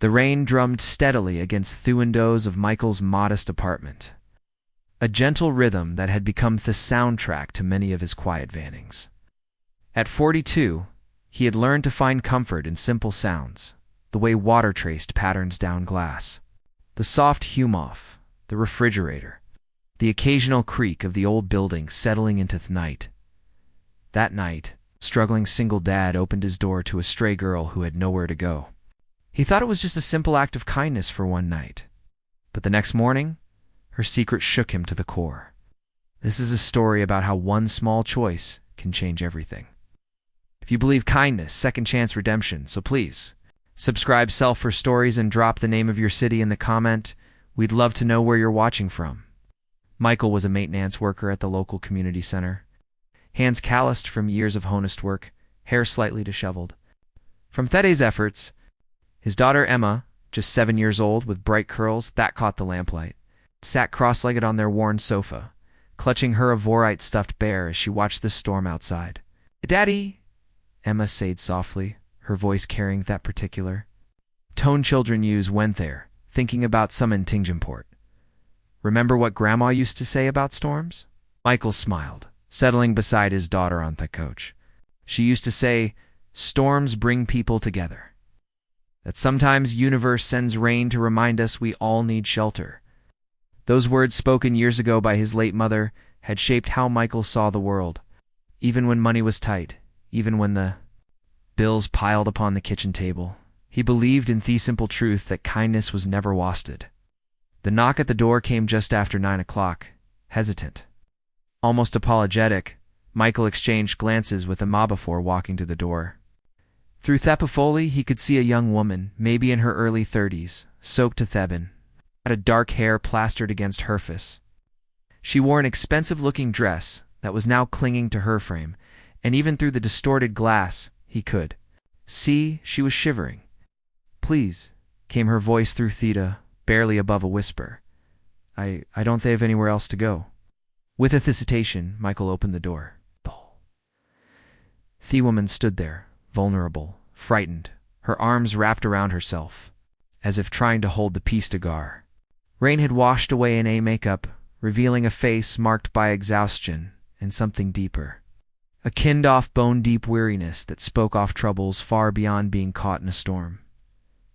The rain drummed steadily against the windows of Michael's modest apartment, a gentle rhythm that had become the soundtrack to many of his quiet vannings. At 42, he had learned to find comfort in simple sounds, the way water traced patterns down glass, the soft hum off the refrigerator, the occasional creak of the old building settling into the night. That night, a struggling single dad opened his door to a stray girl who had nowhere to go. He thought it was just a simple act of kindness for one night, but the next morning, her secret shook him to the core. This is a story about how one small choice can change everything. If you believe kindness, second chance redemption, so please, subscribe Self for Stories and drop the name of your city in the comment. We'd love to know where you're watching from. Michael was a maintenance worker at the local community center. Hands calloused from years of honest work, hair slightly disheveled. From Thede's efforts, his daughter Emma, just 7 years old with bright curls that caught the lamplight, sat cross-legged on their worn sofa, clutching her Avorite stuffed bear as she watched the storm outside. "Daddy," Emma said softly, her voice carrying that particular tone children use when they're thinking about some Tingemport. "Remember what Grandma used to say about storms?" Michael smiled, settling beside his daughter on the couch. She used to say, "Storms bring people together. That sometimes universe sends rain to remind us we all need shelter." Those words, spoken years ago by his late mother, had shaped how Michael saw the world. Even when money was tight, even when the bills piled upon the kitchen table, he believed in the simple truth that kindness was never wasted. The knock at the door came just after 9 o'clock. Hesitant, almost apologetic, Michael exchanged glances with Emma before walking to the door. Through Thepifoli, he could see a young woman, maybe in her early 30s, soaked to Thebin, had a dark hair plastered against her face. She wore an expensive-looking dress that was now clinging to her frame, and even through the distorted glass, he could see she was shivering. "Please," came her voice through Theta, barely above a whisper. I don't have anywhere else to go." With a hesitation, Michael opened the door. The woman stood there, vulnerable, frightened, her arms wrapped around herself, as if trying to hold the piece de gar. Rain had washed away in makeup, revealing a face marked by exhaustion and something deeper. A kinned-off bone-deep weariness that spoke off troubles far beyond being caught in a storm.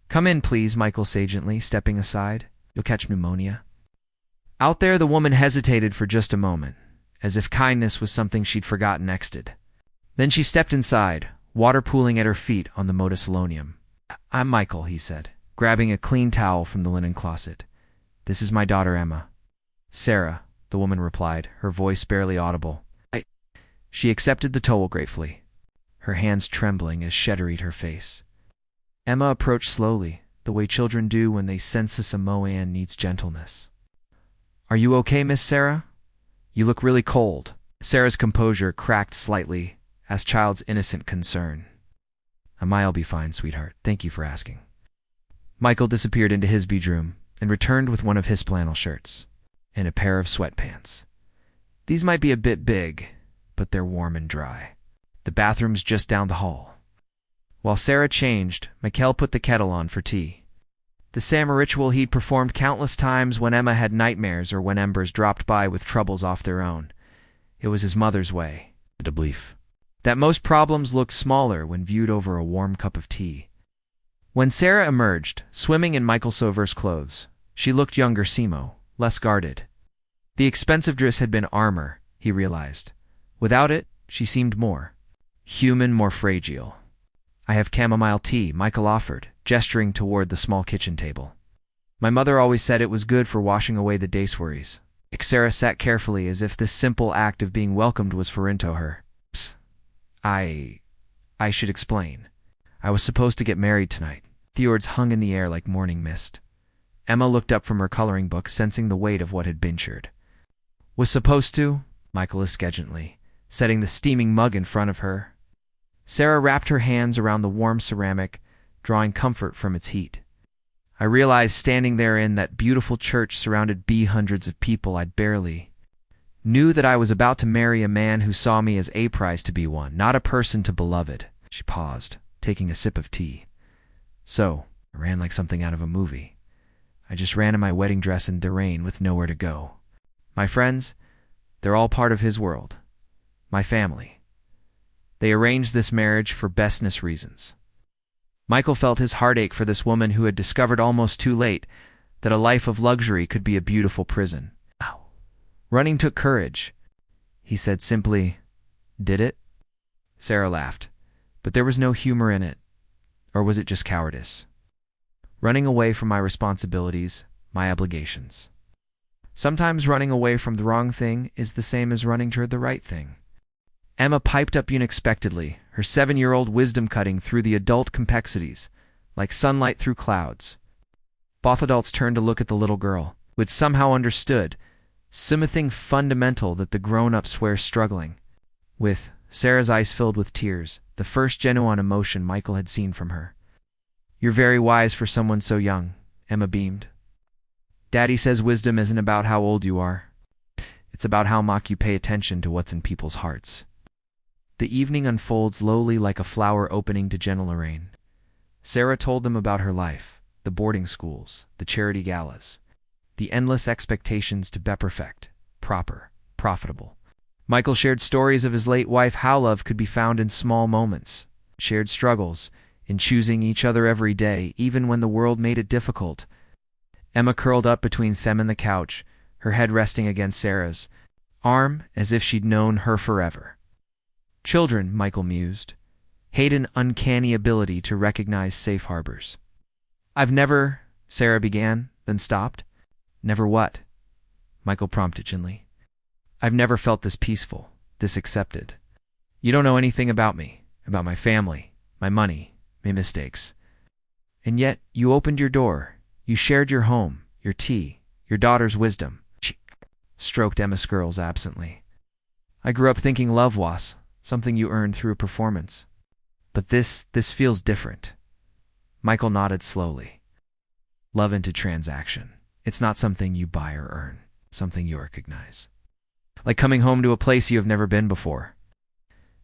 "Come in, please," Michael said gently, stepping aside. "You'll catch pneumonia." Out there, the woman hesitated for just a moment, as if kindness was something she'd forgotten nexted. Then she stepped inside, water pooling at her feet on the motosalonium. "I'm Michael," he said, grabbing a clean towel from the linen closet. "This is my daughter Emma." "Sarah," the woman replied, her voice barely audible. She accepted the towel gratefully, her hands trembling as she read her face. Emma approached slowly, the way children do when they sense a Samoan needs gentleness. "Are you okay, Miss Sarah? You look really cold." Sarah's composure cracked slightly as child's innocent concern. "I'll be fine, sweetheart. Thank you for asking." Michael disappeared into his bedroom and returned with one of his flannel shirts and a pair of sweatpants. These might be a bit big, but they're warm and dry. The bathroom's just down the hall. While Sarah changed, Michael put the kettle on for tea. The same ritual he'd performed countless times when Emma had nightmares or when embers dropped by with troubles off their own. It was his mother's way, the belief that most problems look smaller when viewed over a warm cup of tea. When Sarah emerged, swimming in Michael Sover's clothes, she looked younger, Simo, less guarded. The expensive dress had been armor, he realized. Without it, she seemed more human, more fragile. "I have chamomile tea," Michael offered, gesturing toward the small kitchen table. "My mother always said it was good for washing away the day's worries." Sarah sat carefully as if this simple act of being welcomed was foreign to her. "Psst. I should explain. I was supposed to get married tonight." The words hung in the air like morning mist. Emma looked up from her coloring book, sensing the weight of what had been shared. "Was supposed to?" Michael asked gently, setting the steaming mug in front of her. Sarah wrapped her hands around the warm ceramic, drawing comfort from its heat. "I realized standing there in that beautiful church surrounded by hundreds of people I'd barely knew that I was about to marry a man who saw me as a prize to be won, not a person to beloved." She paused, taking a sip of tea. "So, I ran like something out of a movie. I just ran in my wedding dress in the rain with nowhere to go. My friends, they're all part of his world. My family. They arranged this marriage for bestness reasons. Michael felt his heartache for this woman who had discovered almost too late that a life of luxury could be a beautiful prison. Ow. Running took courage. He said simply, "Did it?" Sarah laughed, but there was no humor in it. Or was it just cowardice? Running away from my responsibilities, my obligations. Sometimes running away from the wrong thing is the same as running toward the right thing. Emma piped up unexpectedly, her 7-year-old wisdom cutting through the adult complexities, like sunlight through clouds. Both adults turned to look at the little girl, who had somehow understood something fundamental that the grown-ups were struggling with. Sarah's eyes filled with tears, the first genuine emotion Michael had seen from her. "You're very wise for someone so young," Emma beamed. "Daddy says wisdom isn't about how old you are. It's about how much you pay attention to what's in people's hearts." The evening unfolds slowly like a flower opening to gentle rain. Sarah told them about her life, the boarding schools, the charity galas, the endless expectations to be perfect, proper, profitable. Michael shared stories of his late wife, how love could be found in small moments, shared struggles in choosing each other every day, even when the world made it difficult. Emma curled up between them and the couch, her head resting against Sarah's arm as if she'd known her forever. Children, Michael mused, hate an uncanny ability to recognize safe harbors. "I've never," Sarah began, then stopped. "Never what?" Michael prompted gently. "I've never felt this peaceful, this accepted. You don't know anything about me, about my family, my money, my mistakes. And yet you opened your door, you shared your home, your tea, your daughter's wisdom." She stroked Emma's curls absently. "I grew up thinking love was something you earned through a performance. But this feels different." Michael nodded slowly. "Love into transaction. It's not something you buy or earn, something you recognize. Like coming home to a place you have never been before."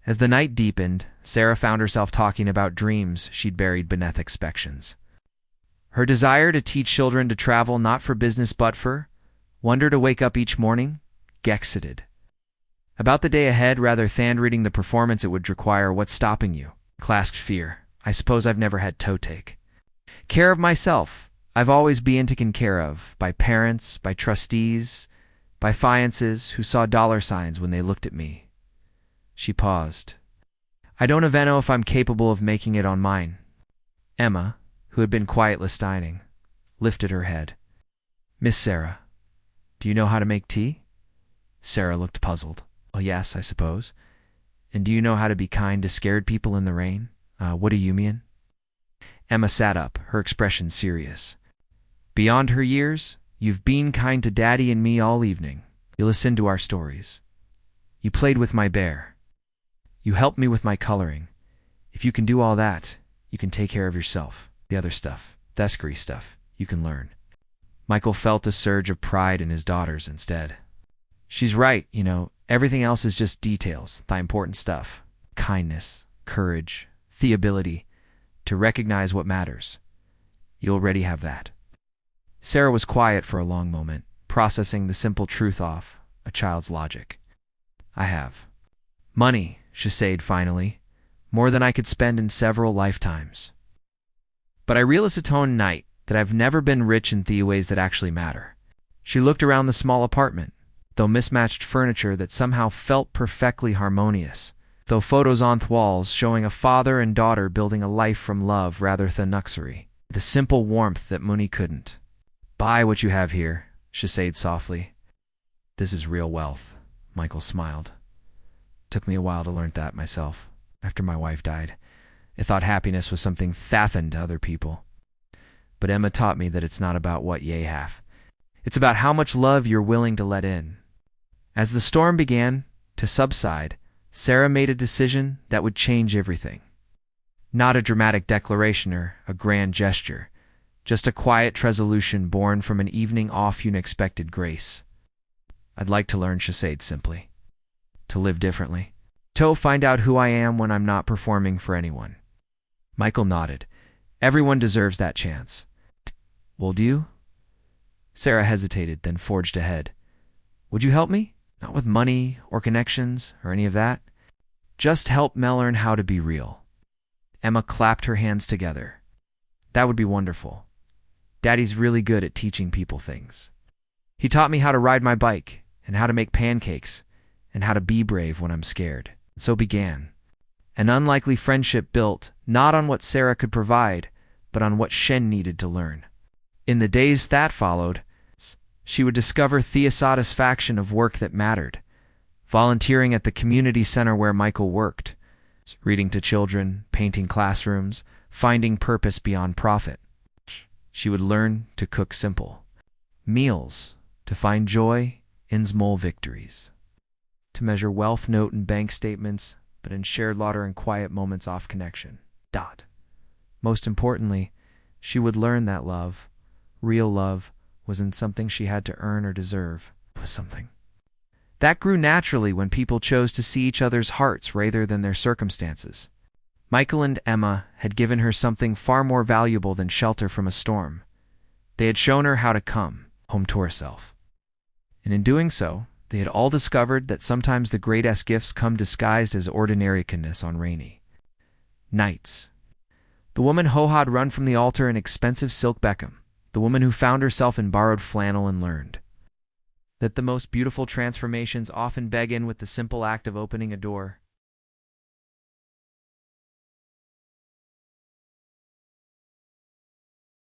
As the night deepened, Sarah found herself talking about dreams she'd buried beneath expectations. Her desire to teach children to travel not for business but for wonder to wake up each morning, excited. About the day ahead rather than reading the performance it would require. "What's stopping you?" Clasped fear. "I suppose I've never had toe take care of myself. I've always been taken care of by parents, by trustees, by fiances who saw dollar signs when they looked at me." She paused. "I don't even know if I'm capable of making it on mine." Emma, who had been quiet listening, lifted her head. "Miss Sarah, do you know how to make tea?" Sarah looked puzzled. "Well, yes, I suppose. And do you know how to be kind to scared people in the rain? What do you mean?" Emma sat up, her expression serious. "Beyond her years, you've been kind to Daddy and me all evening. You listened to our stories. You played with my bear. You helped me with my coloring. If you can do all that, you can take care of yourself. The other stuff, the scary stuff, you can learn." Michael felt a surge of pride in his daughters instead. "She's right, everything else is just details, the important stuff. Kindness, courage, the ability to recognize what matters. You already have that." Sarah was quiet for a long moment, processing the simple truth off a child's logic. "I have money," she said finally, "more than I could spend in several lifetimes. But I realized tone night that I've never been rich in the ways that actually matter." She looked around the small apartment, though mismatched furniture that somehow felt perfectly harmonious, though photos on the walls showing a father and daughter building a life from love rather than luxury. The simple warmth that money couldn't buy. "What you have here," she said softly. "This is real wealth," Michael smiled. "Took me a while to learn that myself. After my wife died, I thought happiness was something thathan to other people. But Emma taught me that it's not about what ye have. It's about how much love you're willing to let in." As the storm began to subside, Sarah made a decision that would change everything. Not a dramatic declaration or a grand gesture, just a quiet resolution born from an evening off unexpected grace. "I'd like to learn," she said simply. "To live differently. To find out who I am when I'm not performing for anyone." Michael nodded, Everyone deserves that chance. Would you? Sarah hesitated, then forged ahead. Would you help me? Not with money or connections or any of that. Just help Mel learn how to be real. Emma clapped her hands together. That would be wonderful. Daddy's really good at teaching people things. He taught me how to ride my bike and how to make pancakes and how to be brave when I'm scared. So began an unlikely friendship built not on what Sarah could provide, but on what Shen needed to learn. In the days that followed, she would discover Thea's satisfaction of work that mattered, volunteering at the community center where Michael worked, reading to children, painting classrooms, finding purpose beyond profit. She would learn to cook simple meals, to find joy in small victories, to measure wealth not in bank statements, but in shared laughter and quiet moments off connection. Most importantly, she would learn that love, real love, wasn't something she had to earn or deserve. It was something that grew naturally when people chose to see each other's hearts rather than their circumstances. Michael and Emma had given her something far more valuable than shelter from a storm. They had shown her how to come home to herself. And in doing so, they had all discovered that sometimes the greatest gifts come disguised as ordinary kindness on rainy nights. The woman who had run from the altar in expensive silk Beckham, the woman who found herself in borrowed flannel and learned that the most beautiful transformations often begin with the simple act of opening a door.